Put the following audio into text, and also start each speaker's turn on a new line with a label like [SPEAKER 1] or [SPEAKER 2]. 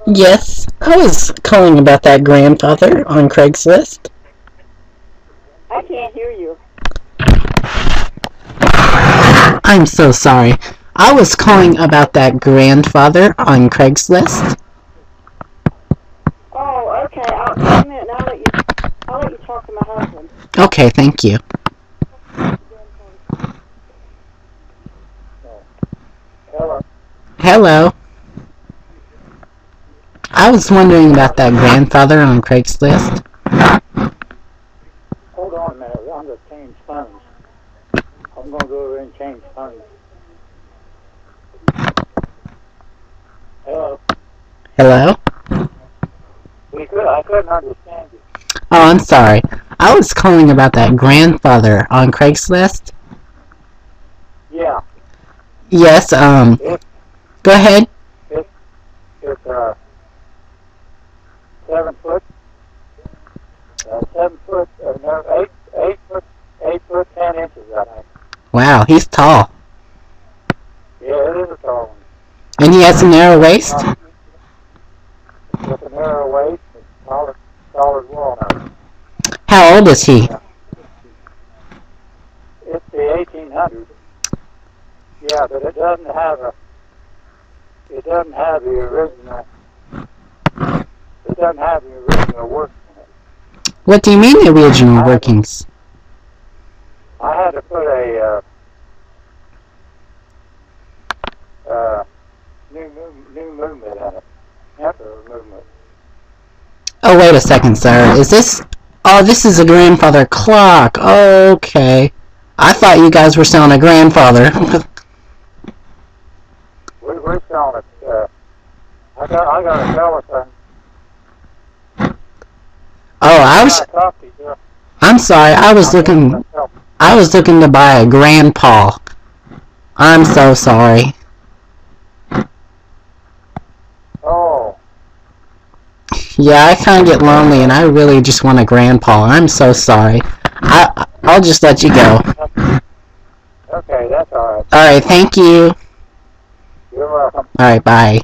[SPEAKER 1] Yes, I was calling about that grandfather on Craigslist.
[SPEAKER 2] I can't hear you.
[SPEAKER 1] I'm so sorry. I was calling about that grandfather on Craigslist.
[SPEAKER 2] Oh, okay. Just a minute. I'll let you talk to my husband.
[SPEAKER 1] Okay, thank you.
[SPEAKER 2] Hello.
[SPEAKER 1] Hello. I was wondering about that grandfather on Craigslist.
[SPEAKER 2] Hold on a minute. I'm going to change phones. I'm going to go over and change phones. Hello.
[SPEAKER 1] Hello?
[SPEAKER 2] I couldn't understand you.
[SPEAKER 1] Oh, I'm sorry. I was calling about that grandfather on Craigslist.
[SPEAKER 2] Yeah.
[SPEAKER 1] Yes,
[SPEAKER 2] It's
[SPEAKER 1] go ahead.
[SPEAKER 2] it's it's 7 foot, 7 foot, no, 8 foot, 8 foot 10 inches. I think.
[SPEAKER 1] Wow, he's tall.
[SPEAKER 2] Yeah, it is a tall one.
[SPEAKER 1] And he has a narrow waist?
[SPEAKER 2] With a narrow waist, and solid walnut.
[SPEAKER 1] How old is he?
[SPEAKER 2] Yeah. It's the 1800s. Yeah, but it doesn't have the original. It doesn't have the original work in it.
[SPEAKER 1] What do you mean the original workings?
[SPEAKER 2] I had to put a new movement in it. Temporary movement.
[SPEAKER 1] Oh, wait a second, sir. Is this... Oh, this is a grandfather clock. Okay. I thought you guys were selling a grandfather.
[SPEAKER 2] We're selling it. I got a telephone.
[SPEAKER 1] Oh, I'm sorry. I was looking to buy a grandpa. I'm so sorry.
[SPEAKER 2] Oh.
[SPEAKER 1] Yeah, I kind of get lonely, and I really just want a grandpa. I'm so sorry. I'll just let you go.
[SPEAKER 2] Okay, that's all right.
[SPEAKER 1] All right, thank you.
[SPEAKER 2] You're welcome.
[SPEAKER 1] All right, bye.